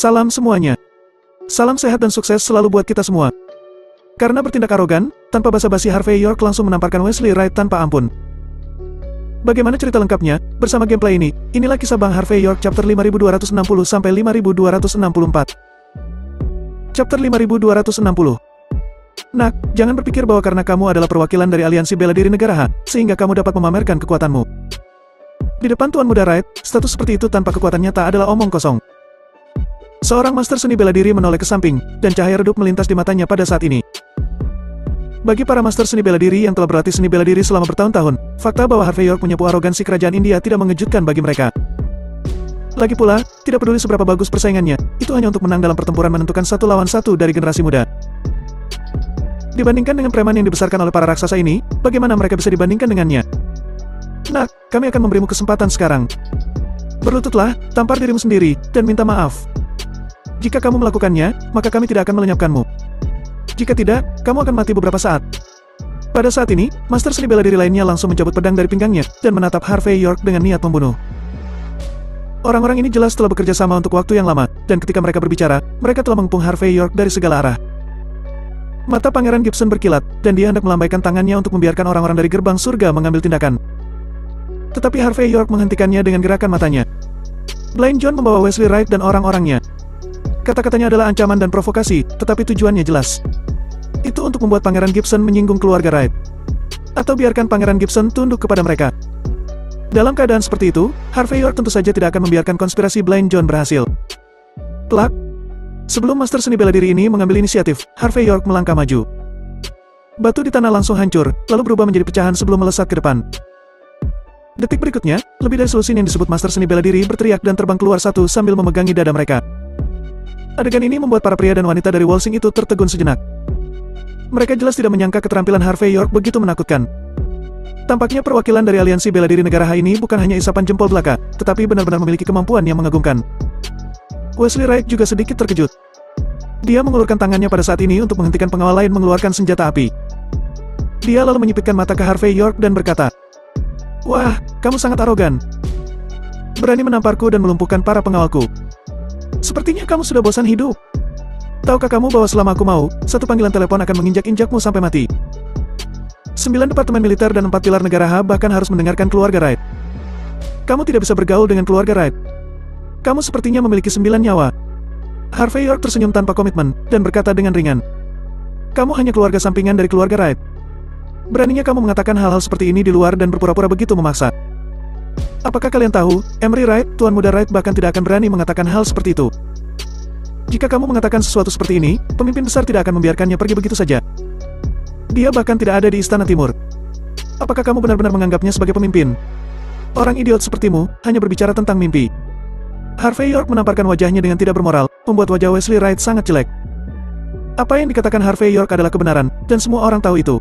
Salam semuanya. Salam sehat dan sukses selalu buat kita semua. Karena bertindak arogan, tanpa basa-basi Harvey York langsung menamparkan Wesley Wright tanpa ampun. Bagaimana cerita lengkapnya? Bersama gameplay ini, inilah kisah Bang Harvey York chapter 5260-5264. Chapter 5260. Nak, jangan berpikir bahwa karena kamu adalah perwakilan dari aliansi bela diri negara H, sehingga kamu dapat memamerkan kekuatanmu. Di depan Tuan Muda Wright, status seperti itu tanpa kekuatan nyata adalah omong kosong. Seorang master seni bela diri menoleh ke samping, dan cahaya redup melintas di matanya pada saat ini. Bagi para master seni bela diri yang telah berlatih seni bela diri selama bertahun-tahun, fakta bahwa Harvey York menyapu arogansi kerajaan India tidak mengejutkan bagi mereka. Lagi pula, tidak peduli seberapa bagus persaingannya, itu hanya untuk menang dalam pertempuran menentukan 1 lawan 1 dari generasi muda. Dibandingkan dengan preman yang dibesarkan oleh para raksasa ini, bagaimana mereka bisa dibandingkan dengannya? Nak, kami akan memberimu kesempatan sekarang. Berlututlah, tampar dirimu sendiri, dan minta maaf. Jika kamu melakukannya, maka kami tidak akan melenyapkanmu. Jika tidak, kamu akan mati beberapa saat. Pada saat ini, master seni bela diri lainnya langsung mencabut pedang dari pinggangnya, dan menatap Harvey York dengan niat membunuh. Orang-orang ini jelas telah bekerja sama untuk waktu yang lama, dan ketika mereka berbicara, mereka telah mengepung Harvey York dari segala arah. Mata Pangeran Gibson berkilat, dan dia hendak melambaikan tangannya untuk membiarkan orang-orang dari gerbang surga mengambil tindakan. Tetapi Harvey York menghentikannya dengan gerakan matanya. Blind John membawa Wesley Wright dan orang-orangnya. Kata-katanya adalah ancaman dan provokasi, tetapi tujuannya jelas. Itu untuk membuat Pangeran Gibson menyinggung keluarga Wright. Atau biarkan Pangeran Gibson tunduk kepada mereka. Dalam keadaan seperti itu, Harvey York tentu saja tidak akan membiarkan konspirasi Blind John berhasil. Plak. Sebelum master seni bela diri ini mengambil inisiatif, Harvey York melangkah maju. Batu di tanah langsung hancur, lalu berubah menjadi pecahan sebelum melesat ke depan. Detik berikutnya, lebih dari selusin yang disebut master seni bela diri berteriak dan terbang keluar satu sambil memegangi dada mereka. Adegan ini membuat para pria dan wanita dari Walsing itu tertegun sejenak. Mereka jelas tidak menyangka keterampilan Harvey York begitu menakutkan. Tampaknya perwakilan dari aliansi bela diri negara H ini bukan hanya isapan jempol belaka, tetapi benar-benar memiliki kemampuan yang mengagumkan. Wesley Wright juga sedikit terkejut. Dia mengulurkan tangannya pada saat ini untuk menghentikan pengawal lain mengeluarkan senjata api. Dia lalu menyipitkan mata ke Harvey York dan berkata, "Wah, kamu sangat arogan. Berani menamparku dan melumpuhkan para pengawalku. Sepertinya kamu sudah bosan hidup. Tahukah kamu bahwa selama aku mau, satu panggilan telepon akan menginjak-injakmu sampai mati? 9 departemen militer dan 4 pilar negara H bahkan harus mendengarkan keluarga Wright. Kamu tidak bisa bergaul dengan keluarga Wright. Kamu sepertinya memiliki 9 nyawa." Harvey York tersenyum tanpa komitmen, dan berkata dengan ringan, "Kamu hanya keluarga sampingan dari keluarga Wright. Beraninya kamu mengatakan hal-hal seperti ini di luar dan berpura-pura begitu memaksa. Apakah kalian tahu, Emery Wright, Tuan Muda Wright bahkan tidak akan berani mengatakan hal seperti itu. Jika kamu mengatakan sesuatu seperti ini, pemimpin besar tidak akan membiarkannya pergi begitu saja. Dia bahkan tidak ada di Istana Timur. Apakah kamu benar-benar menganggapnya sebagai pemimpin? Orang idiot sepertimu, hanya berbicara tentang mimpi." Harvey York menamparkan wajahnya dengan tidak bermoral, membuat wajah Wesley Wright sangat jelek. Apa yang dikatakan Harvey York adalah kebenaran, dan semua orang tahu itu.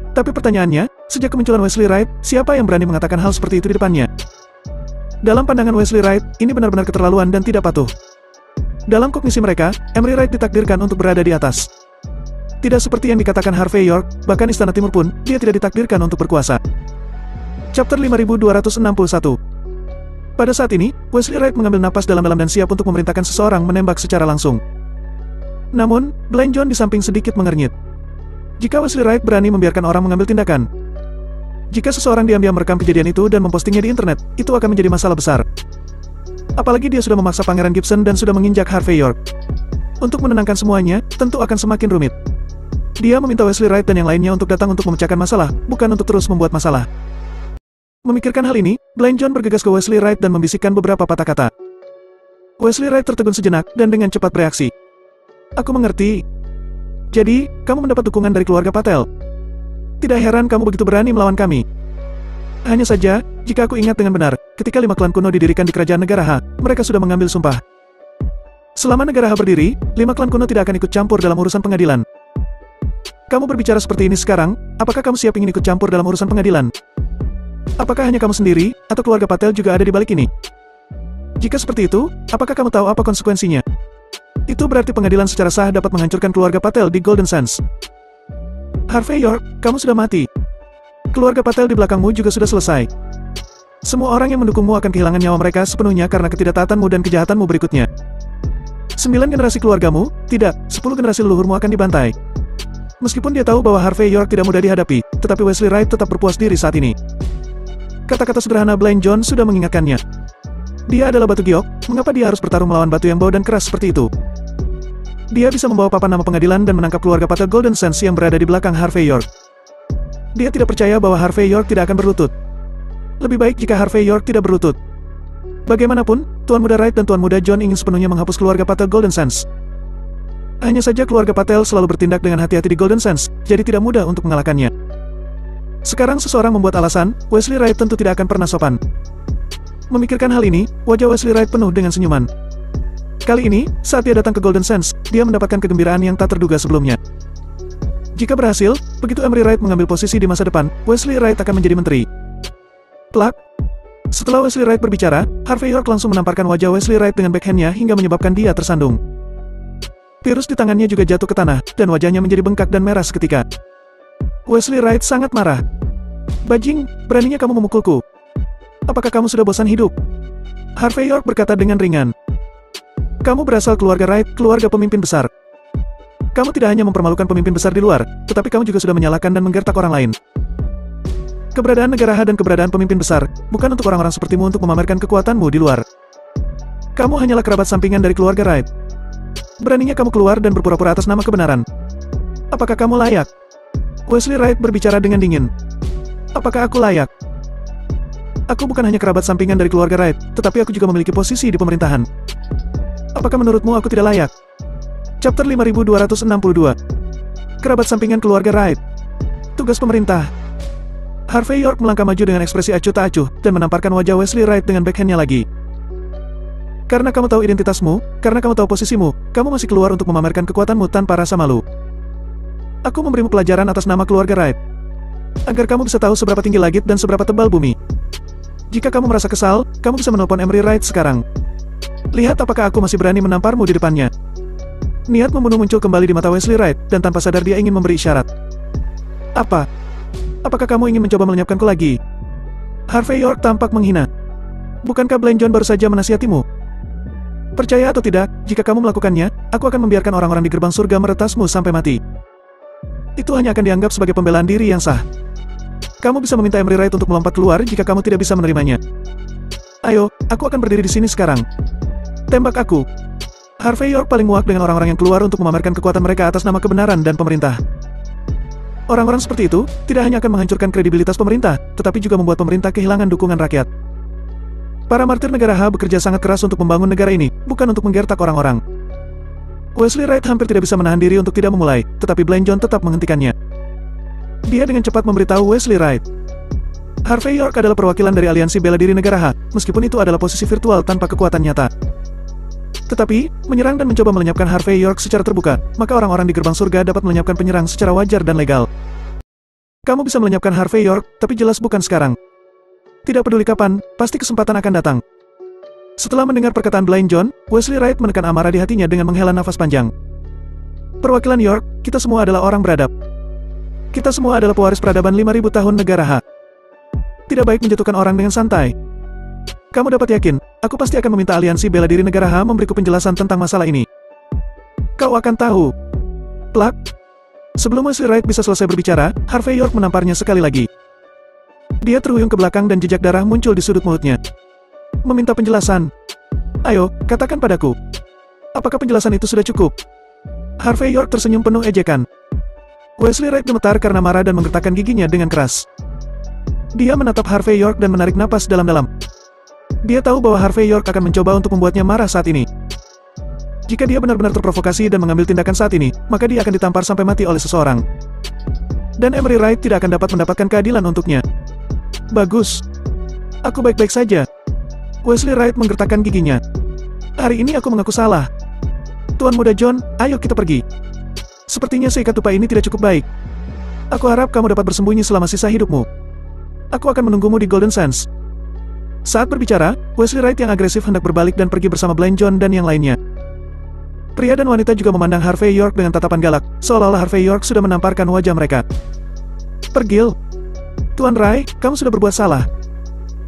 Tapi pertanyaannya, sejak kemunculan Wesley Wright, siapa yang berani mengatakan hal seperti itu di depannya? Dalam pandangan Wesley Wright, ini benar-benar keterlaluan dan tidak patuh. Dalam kognisi mereka, Emery Wright ditakdirkan untuk berada di atas. Tidak seperti yang dikatakan Harvey York, bahkan Istana Timur pun, dia tidak ditakdirkan untuk berkuasa. Chapter 5261. Pada saat ini, Wesley Wright mengambil napas dalam-dalam dan siap untuk memerintahkan seseorang menembak secara langsung. Namun, Blind John di samping sedikit mengernyit. Jika Wesley Wright berani membiarkan orang mengambil tindakan, jika seseorang diam-diam merekam kejadian itu dan mempostingnya di internet, itu akan menjadi masalah besar. Apalagi dia sudah memaksa Pangeran Gibson dan sudah menginjak Harvey York. Untuk menenangkan semuanya, tentu akan semakin rumit. Dia meminta Wesley Wright dan yang lainnya untuk datang untuk memecahkan masalah, bukan untuk terus membuat masalah. Memikirkan hal ini, Blind John bergegas ke Wesley Wright dan membisikkan beberapa patah kata. Wesley Wright tertegun sejenak dan dengan cepat bereaksi. "Aku mengerti. Jadi, kamu mendapat dukungan dari keluarga Patel. Tidak heran kamu begitu berani melawan kami. Hanya saja, jika aku ingat dengan benar, ketika 5 klan kuno didirikan di kerajaan negara H, mereka sudah mengambil sumpah. Selama negara H berdiri, 5 klan kuno tidak akan ikut campur dalam urusan pengadilan. Kamu berbicara seperti ini sekarang, apakah kamu siap ingin ikut campur dalam urusan pengadilan? Apakah hanya kamu sendiri, atau keluarga Patel juga ada di balik ini? Jika seperti itu, apakah kamu tahu apa konsekuensinya? Itu berarti pengadilan secara sah dapat menghancurkan keluarga Patel di Golden Sands. Harvey York, kamu sudah mati. Keluarga Patel di belakangmu juga sudah selesai. Semua orang yang mendukungmu akan kehilangan nyawa mereka sepenuhnya karena ketidaktaatanmu dan kejahatanmu berikutnya. 9 generasi keluargamu, tidak, 10 generasi leluhurmu akan dibantai. Meskipun dia tahu bahwa Harvey York tidak mudah dihadapi, tetapi Wesley Wright tetap berpuas diri saat ini. Kata-kata sederhana Blind John sudah mengingatkannya. Dia adalah batu giok, mengapa dia harus bertarung melawan batu yang bau dan keras seperti itu? Dia bisa membawa papan nama pengadilan dan menangkap keluarga Patel Golden Sands yang berada di belakang Harvey York. Dia tidak percaya bahwa Harvey York tidak akan berlutut. Lebih baik jika Harvey York tidak berlutut. Bagaimanapun, Tuan Muda Wright dan Tuan Muda John ingin sepenuhnya menghapus keluarga Patel Golden Sands. Hanya saja keluarga Patel selalu bertindak dengan hati-hati di Golden Sands, jadi tidak mudah untuk mengalahkannya. Sekarang seseorang membuat alasan, Wesley Wright tentu tidak akan pernah sopan. Memikirkan hal ini, wajah Wesley Wright penuh dengan senyuman. Kali ini, saat dia datang ke Golden Sands, dia mendapatkan kegembiraan yang tak terduga sebelumnya. Jika berhasil, begitu Emery Wright mengambil posisi di masa depan, Wesley Wright akan menjadi menteri. Plak. Setelah Wesley Wright berbicara, Harvey York langsung menamparkan wajah Wesley Wright dengan backhand-nya hingga menyebabkan dia tersandung. Virus di tangannya juga jatuh ke tanah, dan wajahnya menjadi bengkak dan merah seketika. Wesley Wright sangat marah. Bajing, beraninya kamu memukulku. Apakah kamu sudah bosan hidup? Harvey York berkata dengan ringan. Kamu berasal keluarga Wright, keluarga pemimpin besar. Kamu tidak hanya mempermalukan pemimpin besar di luar, tetapi kamu juga sudah menyalahkan dan menggertak orang lain. Keberadaan negara Ha dan keberadaan pemimpin besar, bukan untuk orang-orang sepertimu untuk memamerkan kekuatanmu di luar. Kamu hanyalah kerabat sampingan dari keluarga Wright. Beraninya kamu keluar dan berpura-pura atas nama kebenaran. Apakah kamu layak? Wesley Wright berbicara dengan dingin. Apakah aku layak? Aku bukan hanya kerabat sampingan dari keluarga Wright, tetapi aku juga memiliki posisi di pemerintahan. Apakah menurutmu aku tidak layak? Chapter 5262. Kerabat sampingan keluarga Wright. Tugas pemerintah. Harvey York melangkah maju dengan ekspresi acuh tak acuh, dan menamparkan wajah Wesley Wright dengan backhand-nya lagi. Karena kamu tahu identitasmu, karena kamu tahu posisimu, kamu masih keluar untuk memamerkan kekuatanmu tanpa rasa malu. Aku memberimu pelajaran atas nama keluarga Wright. Agar kamu bisa tahu seberapa tinggi langit dan seberapa tebal bumi. Jika kamu merasa kesal, kamu bisa menelpon Emery Wright sekarang. Lihat apakah aku masih berani menamparmu di depannya. Niat membunuh muncul kembali di mata Wesley Wright, dan tanpa sadar dia ingin memberi isyarat. Apa? Apakah kamu ingin mencoba melenyapkanku lagi? Harvey York tampak menghina. Bukankah Blind John baru saja menasihatimu? Percaya atau tidak, jika kamu melakukannya, aku akan membiarkan orang-orang di gerbang surga meretasmu sampai mati. Itu hanya akan dianggap sebagai pembelaan diri yang sah. Kamu bisa meminta Emery Wright untuk melompat keluar jika kamu tidak bisa menerimanya. Ayo, aku akan berdiri di sini sekarang. Tembak aku. Harvey York paling muak dengan orang-orang yang keluar untuk memamerkan kekuatan mereka atas nama kebenaran dan pemerintah. Orang-orang seperti itu, tidak hanya akan menghancurkan kredibilitas pemerintah, tetapi juga membuat pemerintah kehilangan dukungan rakyat. Para martir negara Ha bekerja sangat keras untuk membangun negara ini, bukan untuk menggertak orang-orang. Wesley Wright hampir tidak bisa menahan diri untuk tidak memulai, tetapi Blind John tetap menghentikannya. Dia dengan cepat memberitahu Wesley Wright. Harvey York adalah perwakilan dari aliansi bela diri negara Ha, meskipun itu adalah posisi virtual tanpa kekuatan nyata. Tetapi, menyerang dan mencoba melenyapkan Harvey York secara terbuka, maka orang-orang di gerbang surga dapat melenyapkan penyerang secara wajar dan legal. Kamu bisa melenyapkan Harvey York, tapi jelas bukan sekarang. Tidak peduli kapan, pasti kesempatan akan datang. Setelah mendengar perkataan Blind John, Wesley Wright menekan amarah di hatinya dengan menghela nafas panjang. Perwakilan York, kita semua adalah orang beradab. Kita semua adalah pewaris peradaban 5.000 tahun negara Ha. Tidak baik menjatuhkan orang dengan santai. Kamu dapat yakin, aku pasti akan meminta aliansi bela diri negara Ha memberiku penjelasan tentang masalah ini. Kau akan tahu. Plak. Sebelum Wesley Wright bisa selesai berbicara, Harvey York menamparnya sekali lagi. Dia terhuyung ke belakang dan jejak darah muncul di sudut mulutnya. Meminta penjelasan. Ayo, katakan padaku. Apakah penjelasan itu sudah cukup? Harvey York tersenyum penuh ejekan. Wesley Wright gemetar karena marah dan menggertakkan giginya dengan keras. Dia menatap Harvey York dan menarik napas dalam-dalam. Dia tahu bahwa Harvey York akan mencoba untuk membuatnya marah saat ini. Jika dia benar-benar terprovokasi dan mengambil tindakan saat ini, maka dia akan ditampar sampai mati oleh seseorang. Dan Emery Wright tidak akan dapat mendapatkan keadilan untuknya. Bagus. Aku baik-baik saja. Wesley Wright menggertakkan giginya. Hari ini aku mengaku salah. Tuan Muda John, ayo kita pergi. Sepertinya seikat tupai ini tidak cukup baik. Aku harap kamu dapat bersembunyi selama sisa hidupmu. Aku akan menunggumu di Golden Sands. Saat berbicara, Wesley Wright yang agresif hendak berbalik dan pergi bersama Blind John dan yang lainnya. Pria dan wanita juga memandang Harvey York dengan tatapan galak, seolah-olah Harvey York sudah menamparkan wajah mereka. Pergil. Tuan Rai, kamu sudah berbuat salah.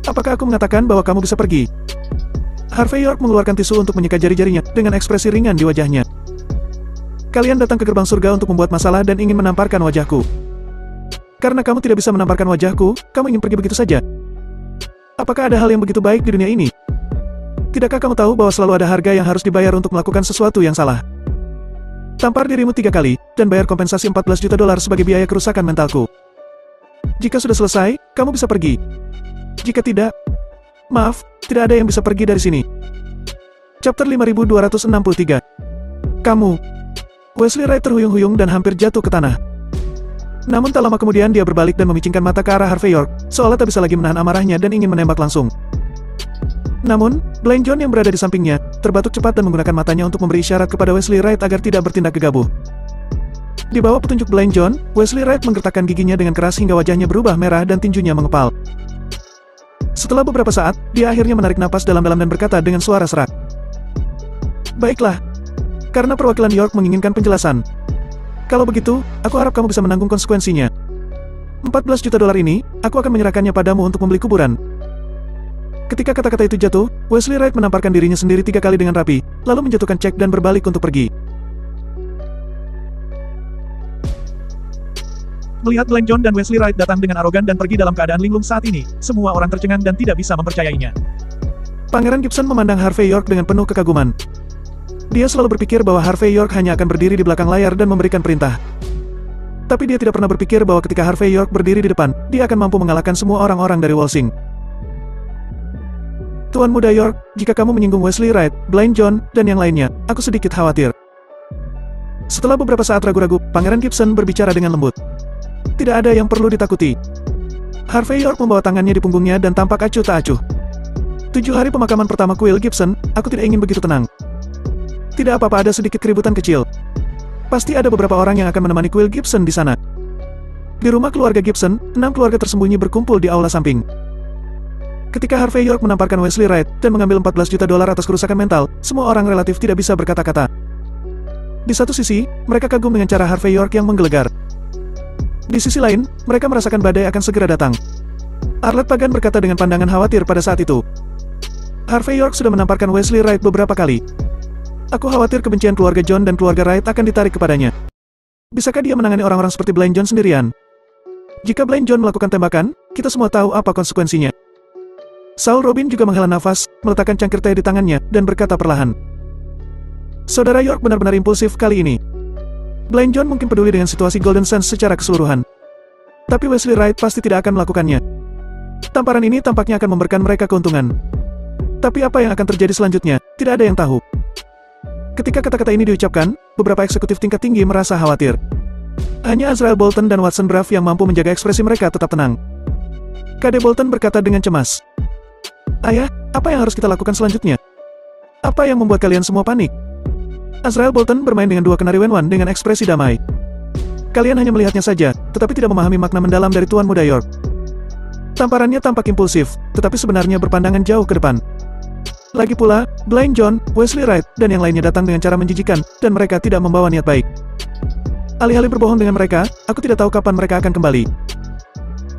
Apakah aku mengatakan bahwa kamu bisa pergi? Harvey York mengeluarkan tisu untuk menyikat jari-jarinya dengan ekspresi ringan di wajahnya. Kalian datang ke gerbang surga untuk membuat masalah dan ingin menamparkan wajahku. Karena kamu tidak bisa menamparkan wajahku, kamu ingin pergi begitu saja. Apakah ada hal yang begitu baik di dunia ini? Tidakkah kamu tahu bahwa selalu ada harga yang harus dibayar untuk melakukan sesuatu yang salah? Tampar dirimu 3 kali, dan bayar kompensasi $14 juta sebagai biaya kerusakan mentalku. Jika sudah selesai, kamu bisa pergi. Jika tidak, maaf, tidak ada yang bisa pergi dari sini. Chapter 5263. Kamu. Wesley Wright terhuyung-huyung dan hampir jatuh ke tanah. Namun tak lama kemudian dia berbalik dan memicingkan mata ke arah Harvey York, seolah tak bisa lagi menahan amarahnya dan ingin menembak langsung. Namun, Blind John yang berada di sampingnya, terbatuk cepat dan menggunakan matanya untuk memberi isyarat kepada Wesley Wright agar tidak bertindak gegabah. Di bawah petunjuk Blind John, Wesley Wright menggertakkan giginya dengan keras hingga wajahnya berubah merah dan tinjunya mengepal. Setelah beberapa saat, dia akhirnya menarik napas dalam-dalam dan berkata dengan suara serak. Baiklah. Karena perwakilan York menginginkan penjelasan. Kalau begitu, aku harap kamu bisa menanggung konsekuensinya. $14 juta ini, aku akan menyerahkannya padamu untuk membeli kuburan. Ketika kata-kata itu jatuh, Wesley Wright menamparkan dirinya sendiri 3 kali dengan rapi, lalu menjatuhkan cek dan berbalik untuk pergi. Melihat Blind John dan Wesley Wright datang dengan arogan dan pergi dalam keadaan linglung saat ini, semua orang tercengang dan tidak bisa mempercayainya. Pangeran Gibson memandang Harvey York dengan penuh kekaguman. Dia selalu berpikir bahwa Harvey York hanya akan berdiri di belakang layar dan memberikan perintah. Tapi dia tidak pernah berpikir bahwa ketika Harvey York berdiri di depan, dia akan mampu mengalahkan semua orang-orang dari Walsing. Tuan Muda York, jika kamu menyinggung Wesley Wright, Blind John, dan yang lainnya, aku sedikit khawatir. Setelah beberapa saat ragu-ragu, Pangeran Gibson berbicara dengan lembut. Tidak ada yang perlu ditakuti. Harvey York membawa tangannya di punggungnya dan tampak acuh tak acuh. 7 hari pemakaman pertama kuil Gibson, aku tidak ingin begitu tenang. Tidak apa-apa, ada sedikit keributan kecil. Pasti ada beberapa orang yang akan menemani kuil Gibson di sana. Di rumah keluarga Gibson, 6 keluarga tersembunyi berkumpul di aula samping. Ketika Harvey York menamparkan Wesley Wright dan mengambil $14 juta atas kerusakan mental, semua orang relatif tidak bisa berkata-kata. Di satu sisi, mereka kagum dengan cara Harvey York yang menggelegar. Di sisi lain, mereka merasakan badai akan segera datang. Arlette Pagan berkata dengan pandangan khawatir pada saat itu. Harvey York sudah menamparkan Wesley Wright beberapa kali. Aku khawatir kebencian keluarga John dan keluarga Wright akan ditarik kepadanya. Bisakah dia menangani orang-orang seperti Blind John sendirian? Jika Blind John melakukan tembakan, kita semua tahu apa konsekuensinya. Saul Robin juga menghela nafas, meletakkan cangkir teh di tangannya, dan berkata perlahan. Saudara York benar-benar impulsif kali ini. Blind John mungkin peduli dengan situasi Golden Sands secara keseluruhan. Tapi Wesley Wright pasti tidak akan melakukannya. Tamparan ini tampaknya akan memberikan mereka keuntungan. Tapi apa yang akan terjadi selanjutnya, tidak ada yang tahu. Ketika kata-kata ini diucapkan, beberapa eksekutif tingkat tinggi merasa khawatir. Hanya Azrael Bolton dan Watson Braff yang mampu menjaga ekspresi mereka tetap tenang. Kade Bolton berkata dengan cemas. Ayah, apa yang harus kita lakukan selanjutnya? Apa yang membuat kalian semua panik? Azrael Bolton bermain dengan 2 kenari Wenwan dengan ekspresi damai. Kalian hanya melihatnya saja, tetapi tidak memahami makna mendalam dari Tuan Muda York. Tamparannya tampak impulsif, tetapi sebenarnya berpandangan jauh ke depan. Lagi pula, Blind John, Wesley Wright, dan yang lainnya datang dengan cara menjijikan, dan mereka tidak membawa niat baik. Alih-alih berbohong dengan mereka, aku tidak tahu kapan mereka akan kembali.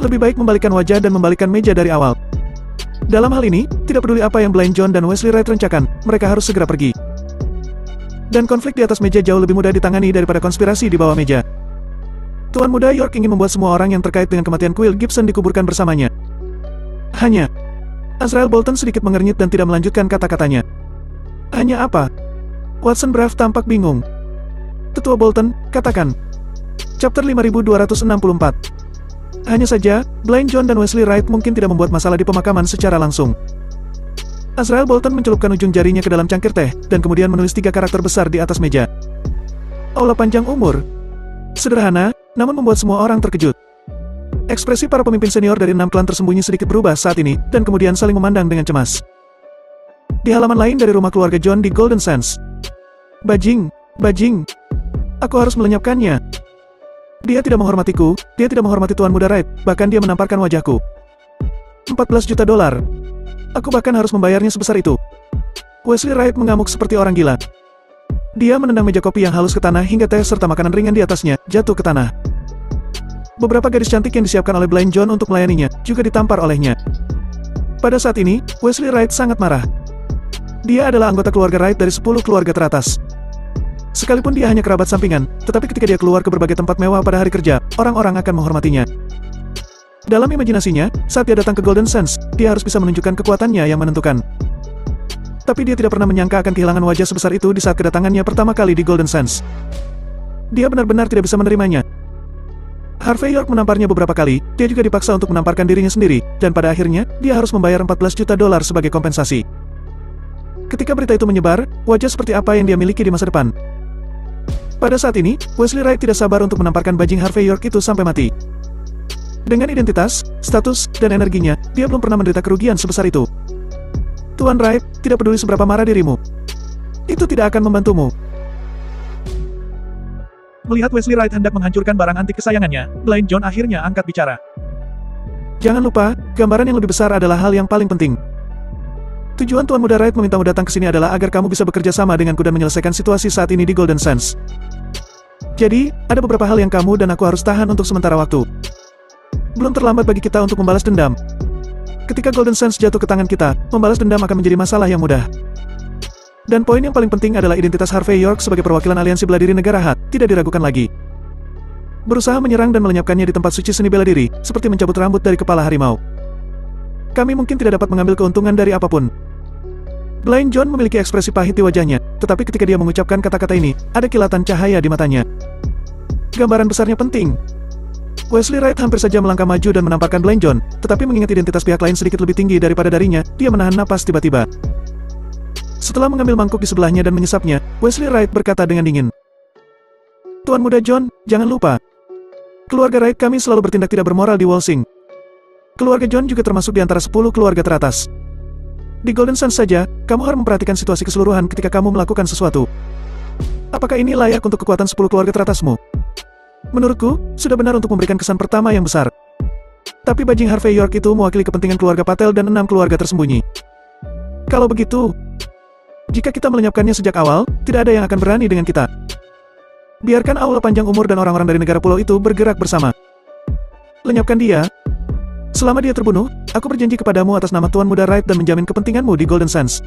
Lebih baik membalikkan wajah dan membalikkan meja dari awal. Dalam hal ini, tidak peduli apa yang Blind John dan Wesley Wright rencanakan, mereka harus segera pergi. Dan konflik di atas meja jauh lebih mudah ditangani daripada konspirasi di bawah meja. Tuan Muda York ingin membuat semua orang yang terkait dengan kematian kuil Gibson dikuburkan bersamanya. Hanya. Azrael Bolton sedikit mengernyit dan tidak melanjutkan kata-katanya. Hanya apa? Watson Braff tampak bingung. Tetua Bolton, katakan. Chapter 5264. Hanya saja, Blind John dan Wesley Wright mungkin tidak membuat masalah di pemakaman secara langsung. Azrael Bolton mencelupkan ujung jarinya ke dalam cangkir teh, dan kemudian menulis 3 karakter besar di atas meja. Aula panjang umur. Sederhana, namun membuat semua orang terkejut. Ekspresi para pemimpin senior dari 6 klan tersembunyi sedikit berubah saat ini, dan kemudian saling memandang dengan cemas. Di halaman lain dari rumah keluarga John di Golden Sands. Bajing, bajing. Aku harus melenyapkannya. Dia tidak menghormatiku, dia tidak menghormati Tuan Muda Wright, bahkan dia menamparkan wajahku. $14 juta. Aku bahkan harus membayarnya sebesar itu. Wesley Wright mengamuk seperti orang gila. Dia menendang meja kopi yang halus ke tanah hingga teh serta makanan ringan di atasnya jatuh ke tanah. Beberapa gadis cantik yang disiapkan oleh Blind John untuk melayaninya juga ditampar olehnya. Pada saat ini, Wesley Wright sangat marah. Dia adalah anggota keluarga Wright dari 10 keluarga teratas. Sekalipun dia hanya kerabat sampingan, tetapi ketika dia keluar ke berbagai tempat mewah pada hari kerja, orang-orang akan menghormatinya. Dalam imajinasinya, saat dia datang ke Golden Sands, dia harus bisa menunjukkan kekuatannya yang menentukan. Tapi dia tidak pernah menyangka akan kehilangan wajah sebesar itu di saat kedatangannya pertama kali di Golden Sands. Dia benar-benar tidak bisa menerimanya. Harvey York menamparnya beberapa kali, dia juga dipaksa untuk menamparkan dirinya sendiri, dan pada akhirnya, dia harus membayar $14 juta sebagai kompensasi. Ketika berita itu menyebar, wajah seperti apa yang dia miliki di masa depan? Pada saat ini, Wesley Wright tidak sabar untuk menamparkan bajing Harvey York itu sampai mati. Dengan identitas, status, dan energinya, dia belum pernah menderita kerugian sebesar itu. Tuan Wright, tidak peduli seberapa marah dirimu. Itu tidak akan membantumu. Melihat Wesley Wright hendak menghancurkan barang antik kesayangannya, Blind John akhirnya angkat bicara. Jangan lupa, gambaran yang lebih besar adalah hal yang paling penting. Tujuan Tuan Muda Wright memintamu datang ke sini adalah agar kamu bisa bekerja sama denganku dan menyelesaikan situasi saat ini di Golden Sands. Jadi, ada beberapa hal yang kamu dan aku harus tahan untuk sementara waktu. Belum terlambat bagi kita untuk membalas dendam. Ketika Golden Sands jatuh ke tangan kita, membalas dendam akan menjadi masalah yang mudah. Dan poin yang paling penting adalah identitas Harvey York sebagai perwakilan aliansi bela diri negara Hat, tidak diragukan lagi. Berusaha menyerang dan melenyapkannya di tempat suci seni bela diri, seperti mencabut rambut dari kepala harimau. Kami mungkin tidak dapat mengambil keuntungan dari apapun. Blind John memiliki ekspresi pahit di wajahnya, tetapi ketika dia mengucapkan kata-kata ini, ada kilatan cahaya di matanya. Gambaran besarnya penting. Wesley Wright hampir saja melangkah maju dan menamparkan Blind John, tetapi mengingat identitas pihak lain sedikit lebih tinggi daripada darinya, dia menahan napas tiba-tiba. Setelah mengambil mangkuk di sebelahnya dan menyesapnya, Wesley Wright berkata dengan dingin. Tuan Muda John, jangan lupa. Keluarga Wright kami selalu bertindak tidak bermoral di Walsing. Keluarga John juga termasuk di antara 10 keluarga teratas. Di Golden Sands saja, kamu harus memperhatikan situasi keseluruhan ketika kamu melakukan sesuatu. Apakah ini layak untuk kekuatan 10 keluarga teratasmu? Menurutku, sudah benar untuk memberikan kesan pertama yang besar. Tapi bajing Harvey York itu mewakili kepentingan keluarga Patel dan 6 keluarga tersembunyi. Kalau begitu, jika kita melenyapkannya sejak awal, tidak ada yang akan berani dengan kita. Biarkan Aula Panjang Umur dan orang-orang dari negara pulau itu bergerak bersama. Lenyapkan dia. Selama dia terbunuh, aku berjanji kepadamu atas nama Tuan Muda Wright dan menjamin kepentinganmu di Golden Sands.